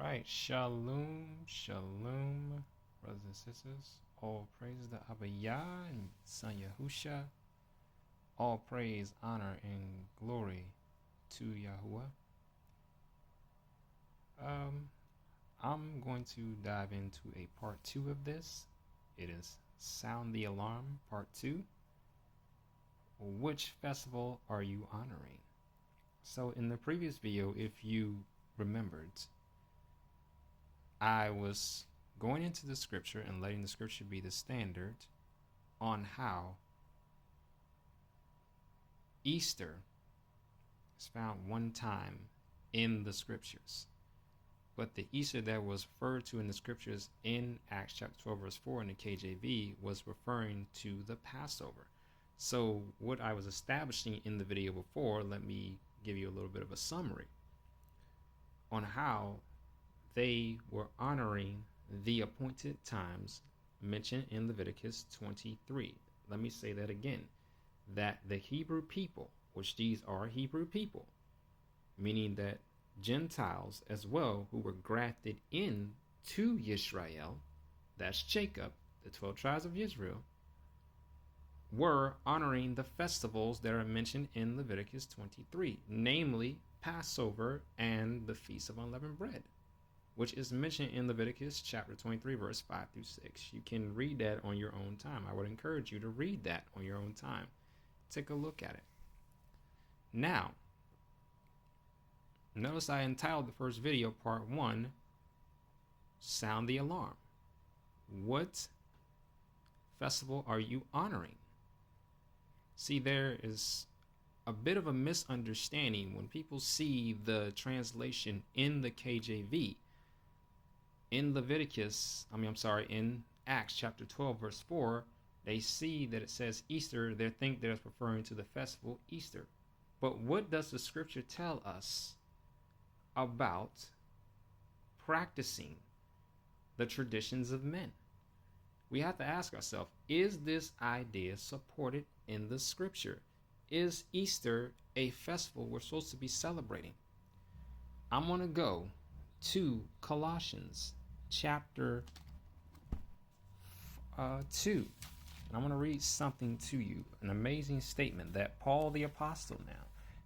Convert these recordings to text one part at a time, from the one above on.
Right, shalom, shalom, brothers and sisters. All praise to Abba Yah and Son Yahusha. All praise, honor, and glory to Yahuwah. I'm going to dive into a part 2 of this. It is Sound the Alarm, part 2. Which festival are you honoring? So in the previous video, if you remembered, I was going into the scripture and letting the scripture be the standard on how Easter is found one time in the scriptures. But the Easter that was referred to in the scriptures in Acts chapter 12 verse 4 in the KJV was referring to the Passover. So what I was establishing in the video before, let me give you a little bit of a summary on how they were honoring the appointed times mentioned in Leviticus 23. Let me say that again, that the Hebrew people, which these are Hebrew people, meaning that Gentiles as well who were grafted in to Yisrael, that's Jacob, the 12 tribes of Israel, were honoring the festivals that are mentioned in Leviticus 23, namely Passover and the Feast of Unleavened Bread, which is mentioned in Leviticus chapter 23, verse 5 through 6. You can read that on your own time. I would encourage you to read that on your own time. Take a look at it. Now, notice I entitled the first video, part 1, Sound the Alarm. What festival are you honoring? See, there is a bit of a misunderstanding when people see the translation in the KJV. In in Acts chapter 12, verse 4, they see that it says Easter. They think that it's referring to the festival Easter. But what does the scripture tell us about practicing the traditions of men? We have to ask ourselves, is this idea supported in the scripture? Is Easter a festival we're supposed to be celebrating? I'm going to go to Colossians chapter 2. And I'm going to read something to you, an amazing statement that Paul the Apostle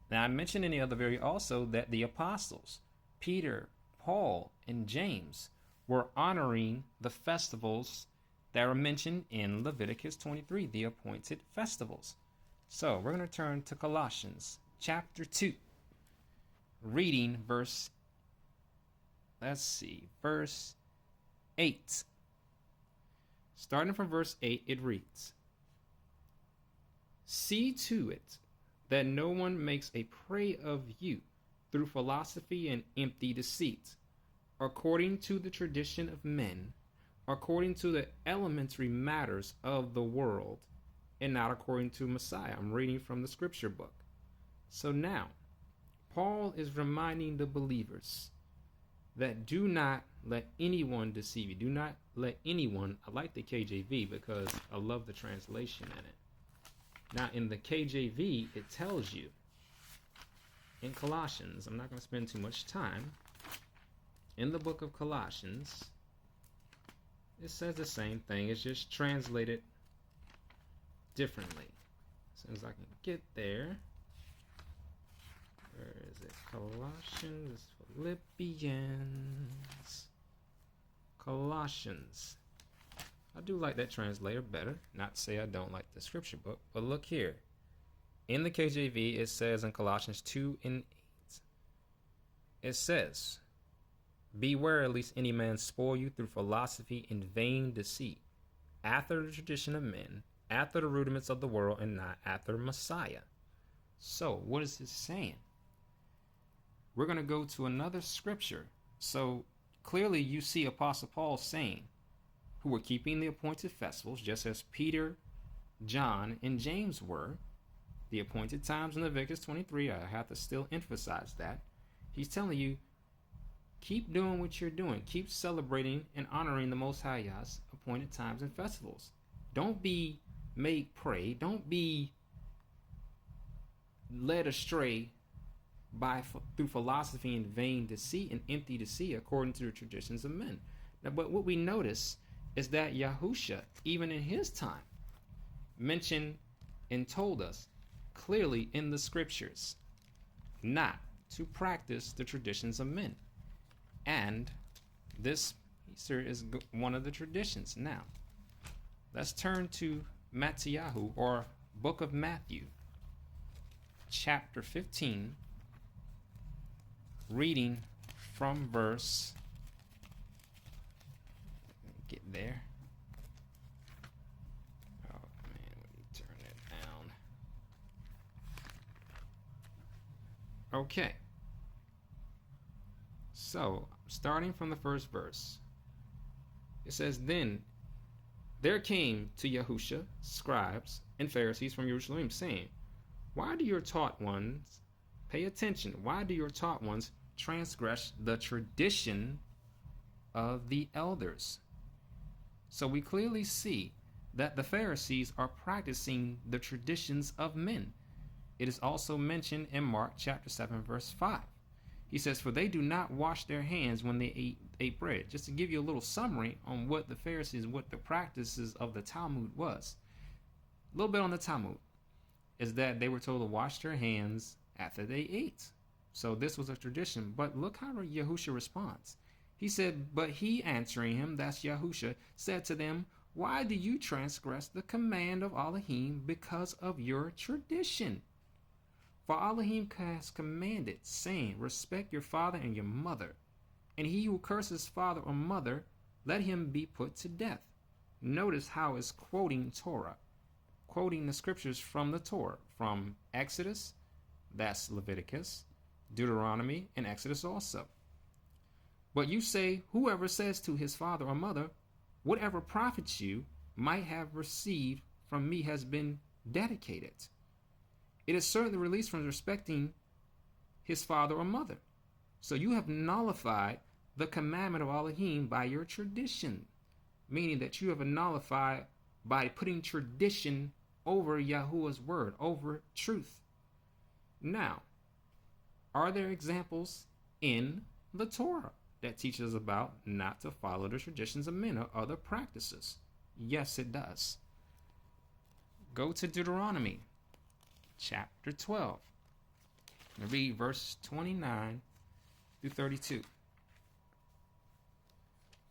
Now I mentioned in the other video also that the apostles, Peter, Paul, and James, were honoring the festivals that were mentioned in Leviticus 23, the appointed festivals. So we're going to turn to Colossians chapter 2, reading verse 8. Starting from verse 8, it reads, "See to it that no one makes a prey of you through philosophy and empty deceit, according to the tradition of men, according to the elementary matters of the world, and not according to Messiah." I'm reading from the scripture book. So now, Paul is reminding the believers that do not let anyone deceive you. Do not let anyone, I like the KJV because I love the translation in it. Now in the KJV, it tells you in Colossians, I'm not going to spend too much time, in the book of Colossians, it says the same thing. It's just translated differently. As soon as I can get there. Where is it? Colossians, Philippians, Colossians. I do like that translator better. Not to say I don't like the scripture book, but look here. In the KJV, it says in Colossians 2 and 8, it says, "Beware lest any man spoil you through philosophy and vain deceit, after the tradition of men, after the rudiments of the world, and not after Messiah." So what is this saying? We're going to go to another scripture. So clearly you see Apostle Paul saying, who were keeping the appointed festivals, just as Peter, John, and James were, the appointed times in Leviticus 23. I have to still emphasize that. He's telling you, keep doing what you're doing. Keep celebrating and honoring the Most High Yah's appointed times and festivals. Don't be made prey. Don't be led astray through philosophy and vain deceit and empty deceit according to the traditions of men. Now, but what we notice is that Yahusha, even in his time, mentioned and told us clearly in the scriptures not to practice the traditions of men. And this Easter is one of the traditions. Now, let's turn to Matthew, or Book of Matthew, chapter 15, reading from verse, get there. Oh man, let me turn it down. Okay. So, starting from the first verse, it says, Then there came to Yahusha scribes and Pharisees from Jerusalem, saying, Why do your taught ones, pay attention, why do your taught ones transgress the tradition of the elders? So we clearly see that the Pharisees are practicing the traditions of men. It is also mentioned in Mark chapter 7, verse 5. He says, For they do not wash their hands when they ate bread. Just to give you a little summary on what the Pharisees, what the practices of the Talmud was. A little bit on the Talmud is that they were told to wash their hands after they ate. So this was a tradition. But look how Yahusha responds. He said, But he answering him, that's Yahusha, said to them, Why do you transgress the command of Elohim because of your tradition? For Elohim has commanded, saying, Respect your father and your mother. And he who curses father or mother, let him be put to death. Notice how it's quoting Torah, quoting the scriptures from the Torah, from Exodus, that's Leviticus, Deuteronomy, and Exodus also. But you say, whoever says to his father or mother, whatever profits you might have received from me has been dedicated. It is certainly released from respecting his father or mother. So you have nullified the commandment of Elohim by your tradition, meaning that you have nullified by putting tradition over Yahuwah's word, over truth. Now, are there examples in the Torah that teaches about not to follow the traditions of men or other practices? Yes, it does. Go to Deuteronomy chapter 12 and read verse 29 through 32.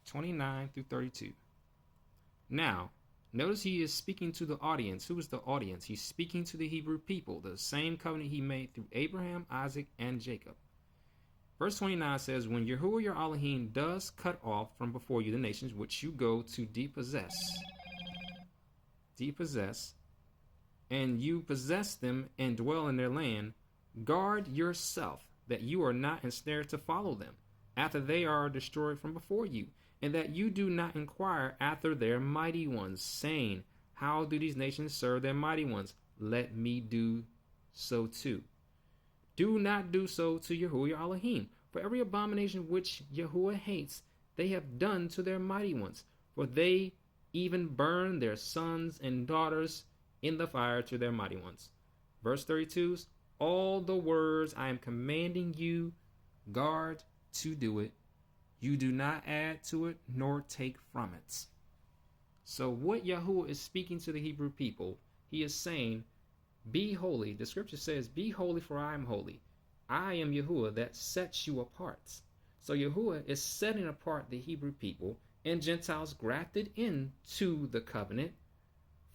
29 through 32. Now, notice he is speaking to the audience. Who is the audience? He's speaking to the Hebrew people, the same covenant he made through Abraham, Isaac, and Jacob. Verse 29 says, When Yahuwah your Elohim does cut off from before you the nations which you go to depossess, and you possess them and dwell in their land, guard yourself that you are not ensnared to follow them, after they are destroyed from before you, and that you do not inquire after their mighty ones, saying, How do these nations serve their mighty ones? Let me do so too. Do not do so to Yahuwah your Elohim, for every abomination which Yahuwah hates, they have done to their mighty ones, for they even burn their sons and daughters in the fire to their mighty ones. Verse 32, all the words I am commanding you, guard to do it. You do not add to it nor take from it. So what Yahuwah is speaking to the Hebrew people, he is saying, be holy. The scripture says, be holy for I am holy. I am Yahuwah that sets you apart. So Yahuwah is setting apart the Hebrew people and Gentiles grafted into the covenant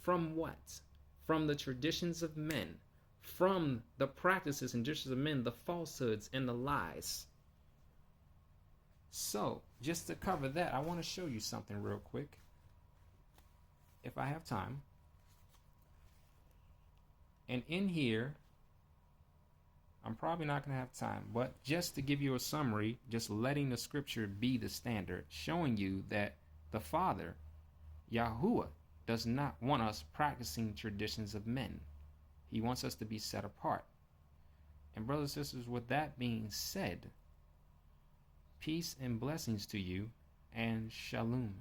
from what? From the traditions of men, from the practices and traditions of men, the falsehoods and the lies. So, just to cover that, I want to show you something real quick, if I have time. And in here, I'm probably not going to have time, but just to give you a summary, just letting the scripture be the standard, showing you that the Father, Yahuwah, does not want us practicing traditions of men. He wants us to be set apart. And brothers and sisters, with that being said, peace and blessings to you, and shalom.